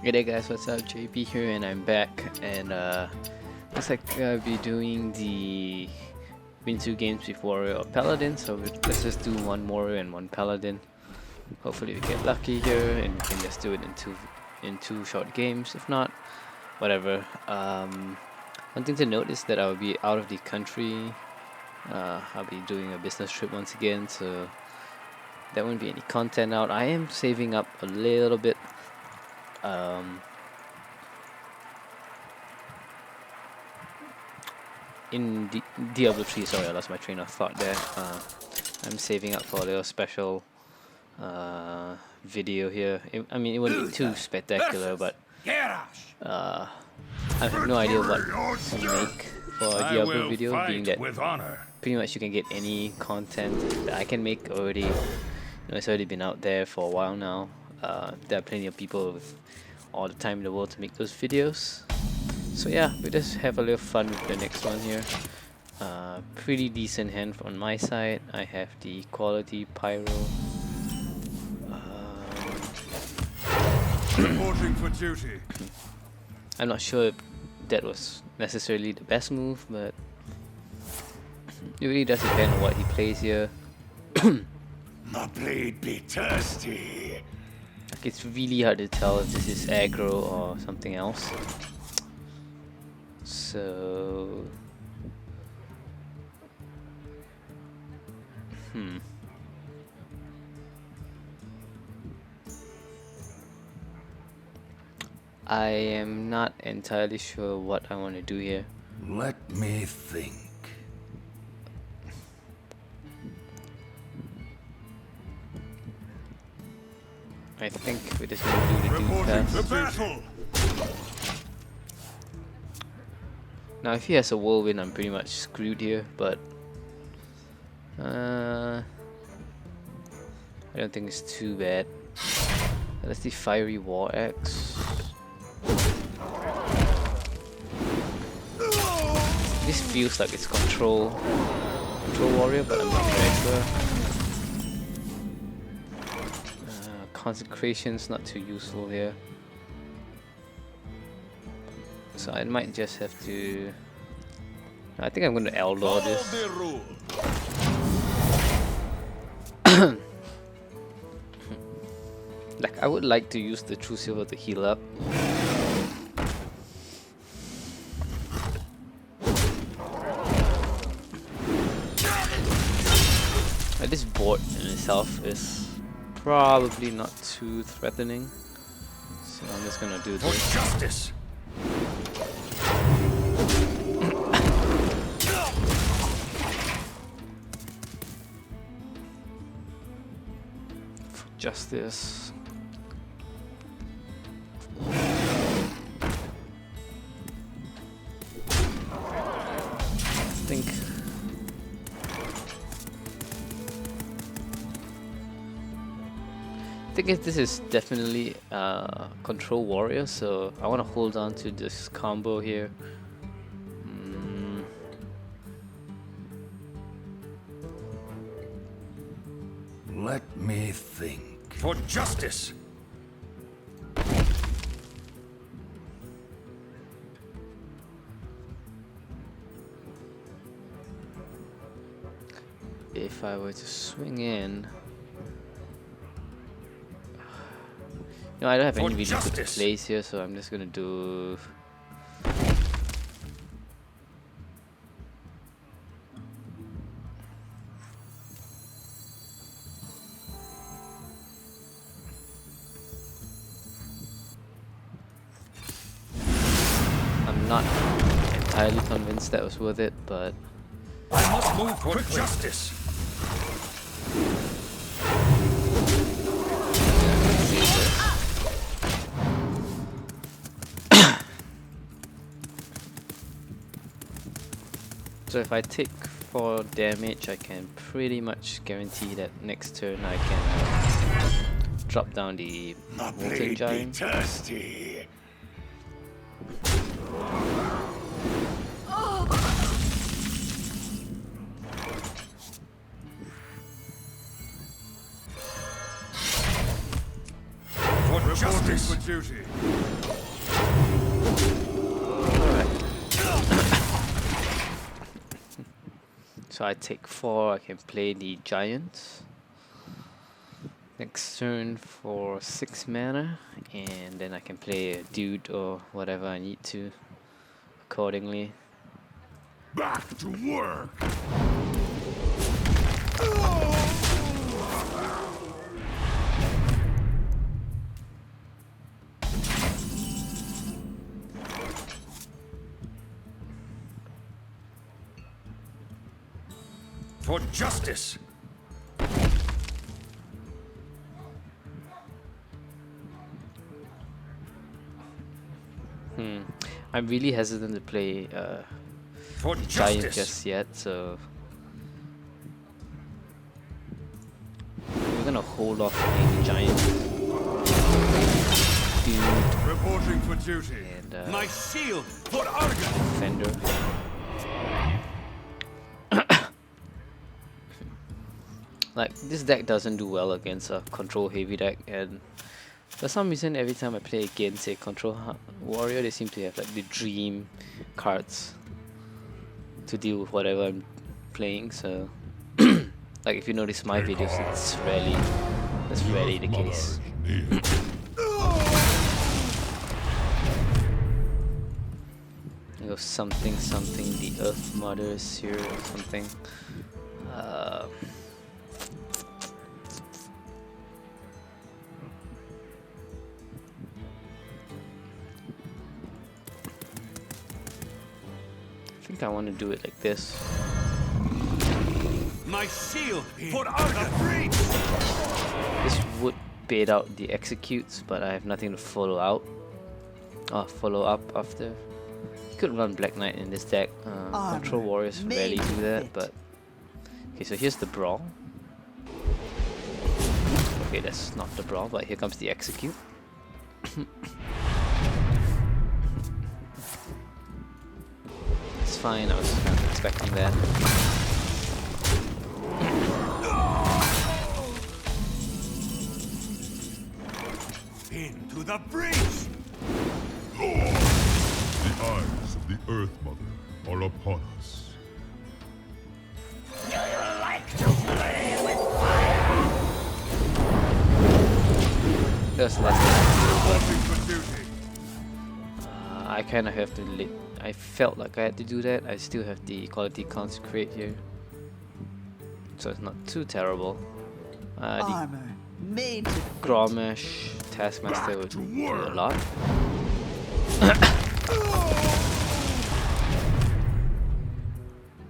Hey there guys, what's up? JP here and I'm back, and looks like I'll be doing the win 2 games with Warrior or Paladin, so let's just do one Warrior and one Paladin. Hopefully we get lucky here and we can just do it in two short games. If not, whatever. One thing to note is that I'll be out of the country. I'll be doing a business trip once again, so there won't be any content out. I am saving up a little bit. In Diablo 3, sorry, I lost my train of thought there. I'm saving up for a little special video here. I mean, it wouldn't be too spectacular, but I have no idea what to make for a Diablo video, being that pretty much you can get any content that I can make already. You know, it's already been out there for a while now. There are plenty of people with all the time in the world to make those videos. So yeah, we just have a little fun with the next one here. Pretty decent hand on my side. I have the quality pyro. Reporting for duty. I'm not sure if that was necessarily the best move, but it really does depend on what he plays here. My blade be thirsty. Like, it's really hard to tell if this is aggro or something else. So I am not entirely sure what I want to do here. Let me think. I think we're just gonna do the dude pass. Now if he has a whirlwind, I'm pretty much screwed here, but I don't think it's too bad. Let's see, fiery war axe. This feels like it's control warrior, but I'm not very sure. Consecration's not too useful here, so I might just have to. I think I'm going to Eldor this. Like, I would like to use the True Silver to heal up. This board in itself is probably not too threatening, so I'm just gonna do this. For justice. For justice. I think this is definitely control warrior, so I want to hold on to this combo here. Let me think. For justice. If I were to swing in, no, I don't have any really good plays here, so I'm just gonna do. I'm not entirely convinced that was worth it, but I must move for justice. So if I take 4 damage, I can pretty much guarantee that next turn I can drop down the Molten Giant. For justice. For duty. Alright. So I take 4, I can play the giant. Next turn for 6 mana, and then I can play a dude or whatever I need to accordingly. Back to work. For justice. I'm really hesitant to play For giant justice. just yet, so we're gonna hold off playing the giant dude Reporting for duty. and My shield for Argon. defender. Like, this deck doesn't do well against a control heavy deck, and for some reason every time I play against a control warrior, they seem to have like the dream cards to deal with whatever I'm playing. So like, if you notice my videos, that's rarely the case. I go something the Earth Mother is here or something. I think I want to do it like this. My shield for Argon. This would bait out the executes, but I have nothing to follow up after. You could run Black Knight in this deck. Control Warriors rarely do that, but okay. So here's the brawl. Okay, that's not the brawl, but here comes the execute. It's fine. I was kind of expecting that. Into the breach! The eyes of the Earth Mother are upon us. There's less than Reporting for duty. I kind of have to I felt like I had to do that. I still have the Quality Consecrate here, so it's not too terrible. The Armor made to Gromesh Taskmaster would do a lot.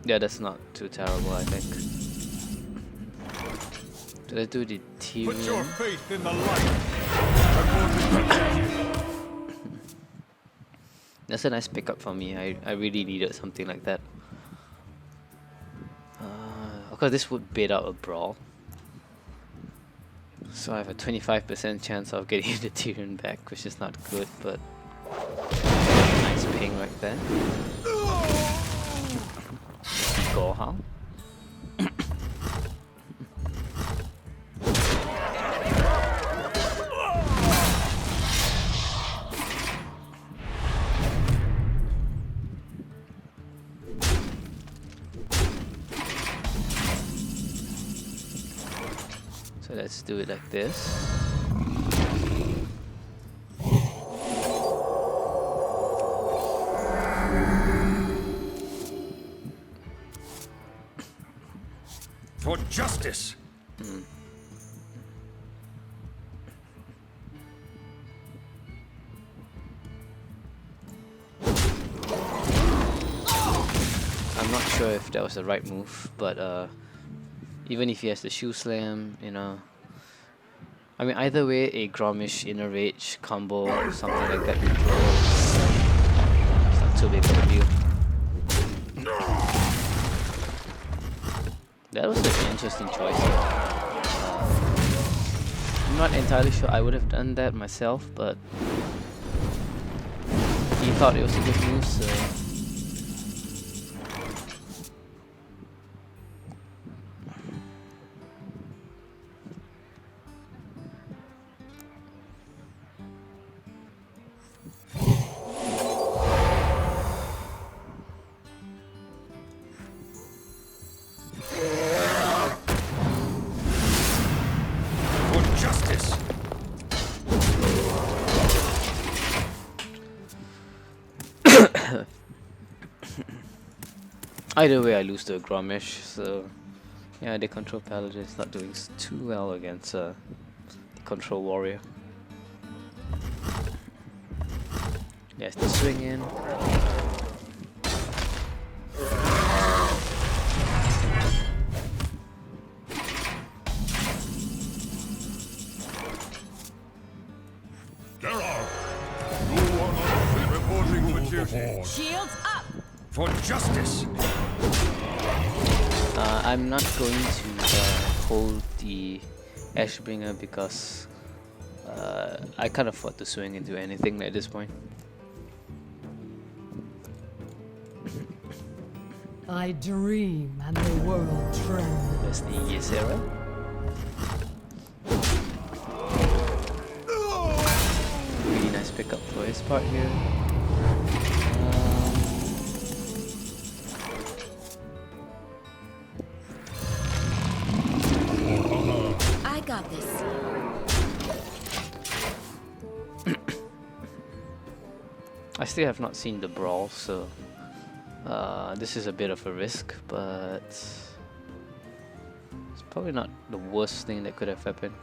Yeah, that's not too terrible, I think. Did I do the Put your Tyrion? faith in the light. Reporting for duty. That's a nice pickup for me. I really needed something like that. Of course, this would bait out a brawl. So I have a 25% chance of getting the Tyrion back, which is not good, but nice ping right there. Gohan. So let's do it like this. For justice. I'm not sure if that was the right move, but even if he has the Shoe Slam, you know, I mean, either way, a Gromish Inner Rage combo or something like that would go. It's not too big of a deal. That was an interesting choice. I'm not entirely sure I would have done that myself, but he thought it was a good move, so. Either way, I lose to a Gromish, so yeah, they control Paladin is not doing too well against the control warrior. There's the swing in. Geralt, you are not fit. Reporting for duty. Shields up! For justice. I'm not going to hold the Ashbringer because I can't afford to swing into anything at this point. I dream and the world trembles. There's the Ysera. Really nice pickup for his part here. I got this. I still have not seen the brawl, so this is a bit of a risk, but it's probably not the worst thing that could have happened.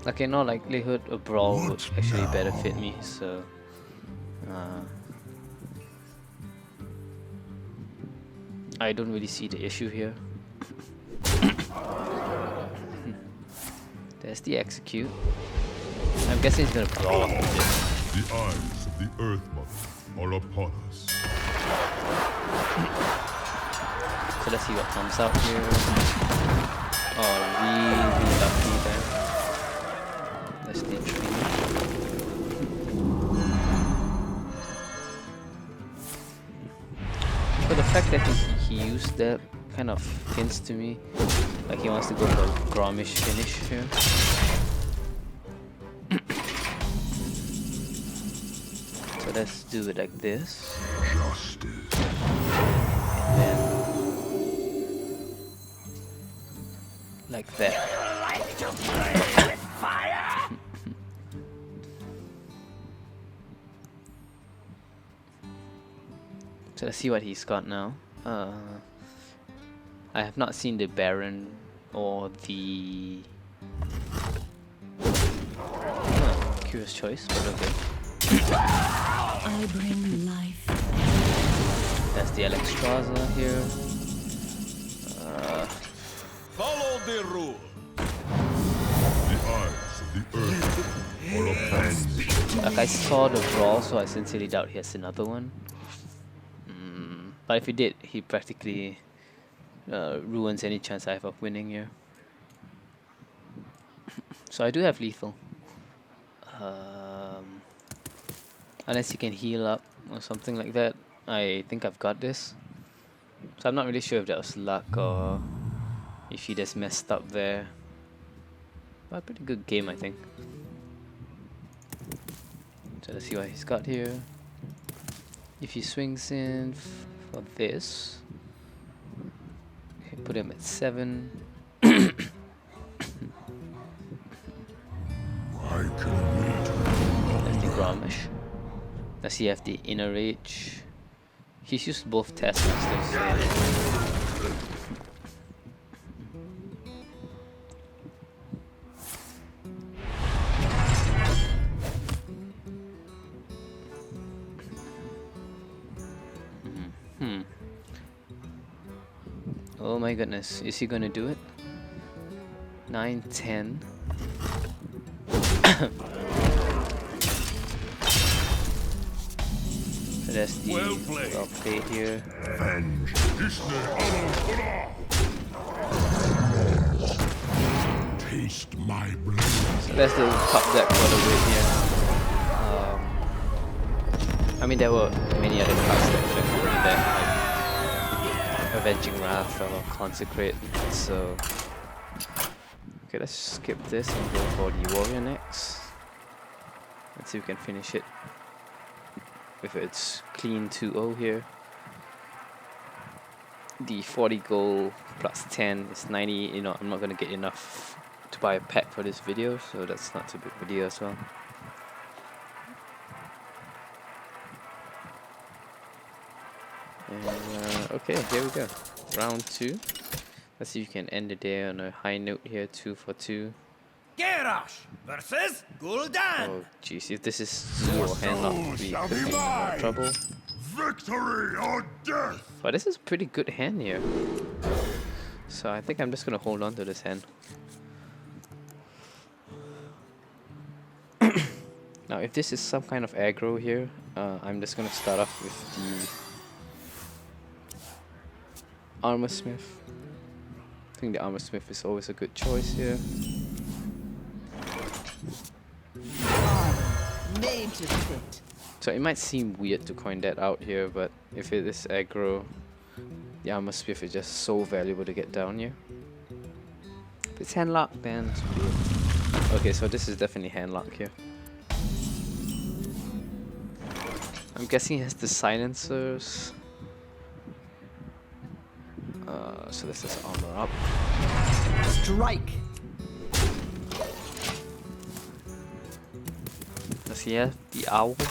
Like in all likelihood, a brawl would actually benefit me, so I don't really see the issue here. There's the execute. I'm guessing he's gonna brawl after this. The eyes of the Earth Mother are upon us. So let's see what comes out here. Oh, really lucky there. That's the tree. But the fact that he used that kind of hints to me like he wants to go for a Gromish finish here. So let's do it like this. Justice. And then like that. So let's see what he's got now. I have not seen the Baron or the... curious choice, but okay. I bring life. That's the Alexstrasza here. Follow the rule. The eyes of the Earth are upon us. Like I saw the brawl, so I sincerely doubt he has another one. But if he did, he practically ruins any chance I have of winning here. So I do have lethal. Unless he can heal up or something like that, I think I've got this. So I'm not really sure if that was luck or if he just messed up there. But a pretty good game, I think. So let's see what he's got here. If he swings in for this, okay, put him at 7. I can wait. That's the Gromish. Does he have the Inner Rage? He's used both Taskmasters. So oh my goodness, is he gonna do it? 9, 10. So that's the Well played. well played here. Venge. Taste my blood. So that's the top deck for the win here. I mean, there were many other cards that could have won that, like Avenging Wrath or Consecrate. So, okay, let's skip this and go for the Warrior next. Let's see if we can finish it. If it's clean 2-0 here. The 40 gold plus 10 is 90. You know, I'm not gonna get enough to buy a pack for this video, so that's not too big of a deal as well. Okay, here we go. Round 2. Let's see if you can end the day on a high note here. 2 for 2. Garrosh versus Gul'dan. Oh jeez, if this is zoo or handlock, we could be in a lot of trouble. Victory or death! But this is a pretty good hand here. So I think I'm just gonna hold on to this hand. Now if this is some kind of aggro here, I'm just gonna start off with the Armor Smith. I think the Armor Smith is always a good choice here. Made to fit. So it might seem weird to coin that out here, but if it is aggro, the Armor Smith is just so valuable to get down here. If it's handlock, then screw it. Okay, so this is definitely handlock here. I'm guessing it has the silencers. So this is armor up. Strike. Does he have the owl here?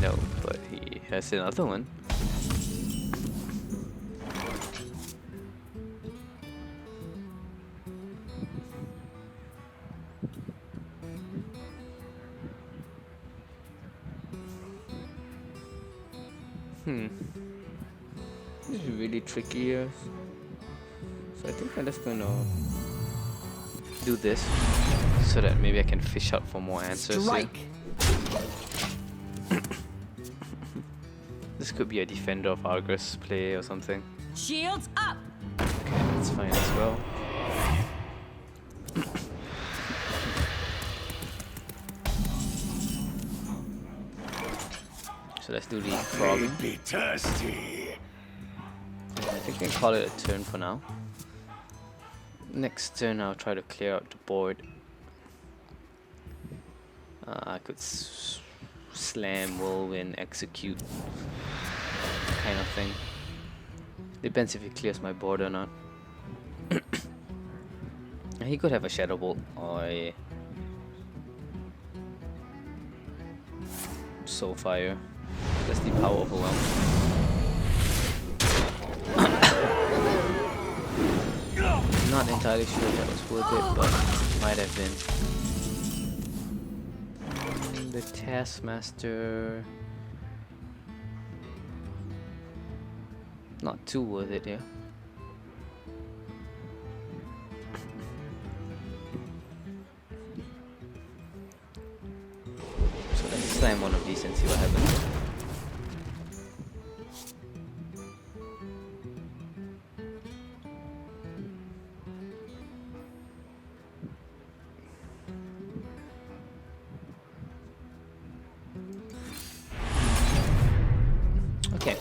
No, but he has another one. This is really tricky here. So I think I'm just gonna do this so that maybe I can fish out for more answers here. Strike. This could be a Defender of Argus play or something. Shields up. Okay, that's fine as well. So let's do the throbbing. Be thirsty. I think we can call it a turn for now. Next turn I'll try to clear out the board. I could slam, whirlwind, execute kind of thing. Depends if he clears my board or not. He could have a Shadow Bolt or a Soulfire. That's the power overwhelm. Not entirely sure that was worth it, but might have been. The Taskmaster, not too worth it here. So let's slam one of these and see what happens. Okay,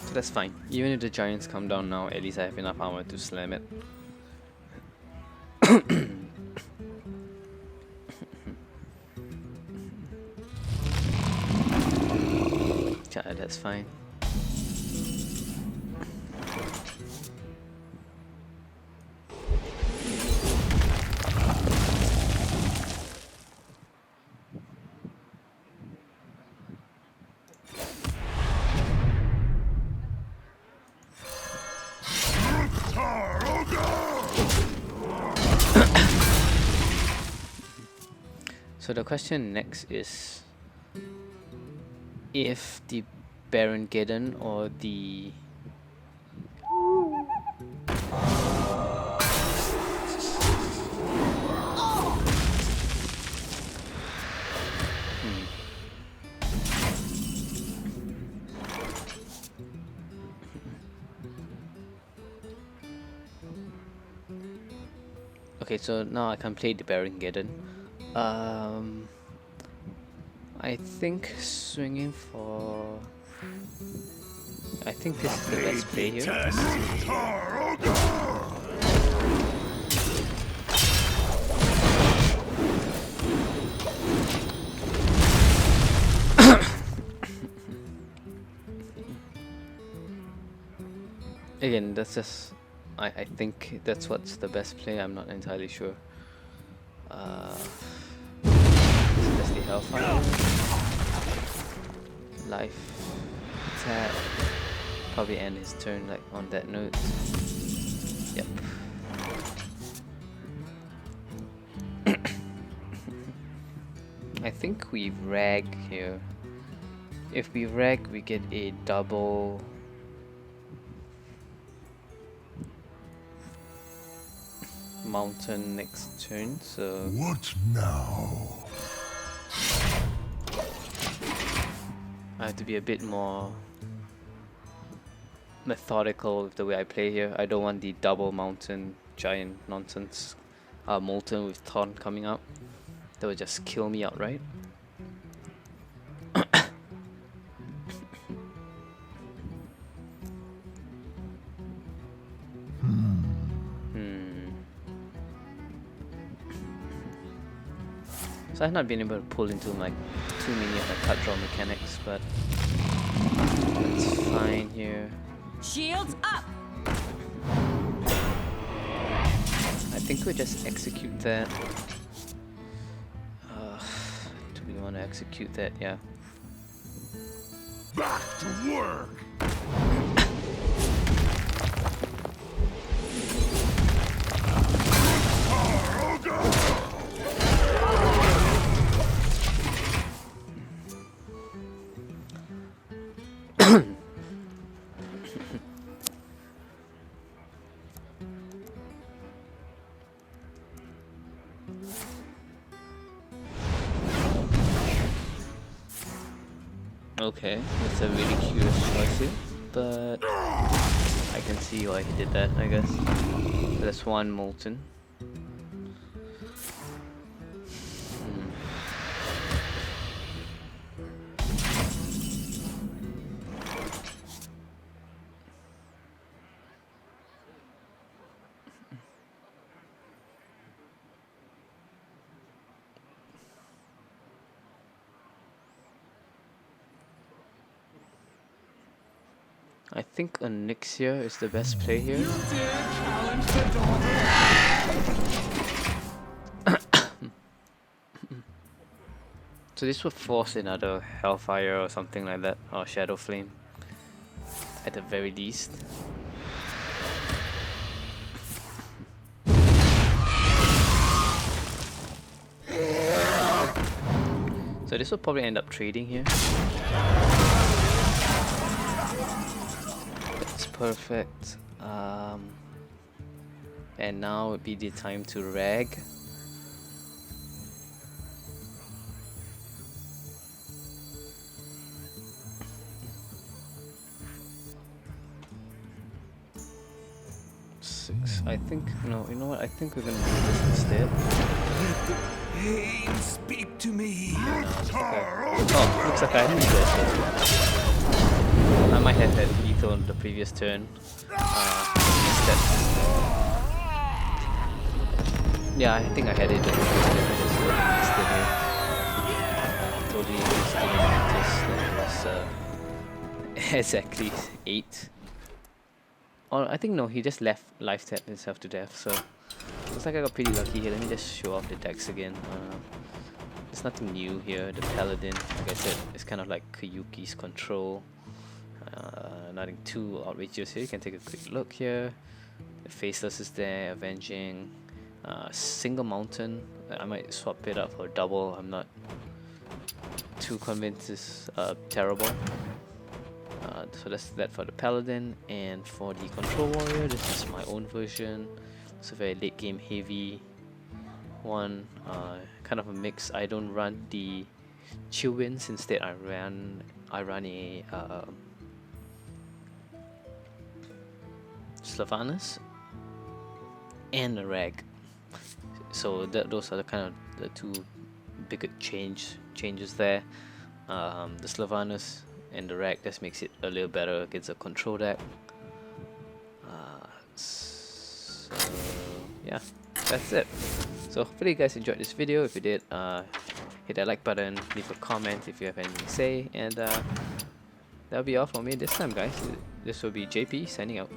so that's fine. Even if the giants come down now, at least I have enough armor to slam it. Yeah, that's fine. So the question next is if the Baron Geddon or the Okay, so now I can play the Baron Geddon. I think swinging for... I think this is the best play here. Again, that's just... I think that's what's the best play, I'm not entirely sure. That's the Hellfire. Life. attack. Probably end his turn like on that note. Yep. I think we rag here. If we rag, we get a double mountain next turn, so What now? I have to be a bit more methodical with the way I play here. I don't want the double mountain giant nonsense. Molten with taunt coming up. That would just kill me outright. So I've not been able to pull into my too many of my card draw mechanics, but it's fine here. Shields up. I think we just execute that. Do we want to execute that? Yeah. Back to work! Okay, that's a really curious choice here, but I can see why he did that, I guess. That's one molten. I think a Nixia is the best play here. You dare challenge the daughter? So this would force another Hellfire or something like that, or Shadow Flame, at the very least. So this will probably end up trading here. That's perfect. And now would be the time to rag. I think, no, you know what, I think we're gonna do this instead. Pain, speak to me. Oh, looks like I have lethal. I might have had lethal on the previous turn. Instead. Yeah, I think I had it. Totally didn't notice that it was exactly 8. Or I think no, he just life tapped himself to death, so looks like I got pretty lucky here. Let me just show off the decks again. There's nothing new here. The Paladin, like I said, it's kind of like Kayuki's control. Nothing too outrageous here. You can take a quick look here. The Faceless is there, Avenging. Single Mountain, I might swap it up for a double. I'm not too convinced it's terrible. So that's that for the Paladin, and for the Control Warrior, this is my own version. It's a very late game heavy one, kind of a mix. I don't run the Chill Winds, instead I run a Sylvanas and a Rag. So those are the kind of the two bigger changes there. The Sylvanas and the Rag just makes it a little better against a control deck. So yeah, that's it. So hopefully you guys enjoyed this video. If you did, hit that like button, leave a comment if you have anything to say, and that'll be all from me this time, guys. This will be JP signing out.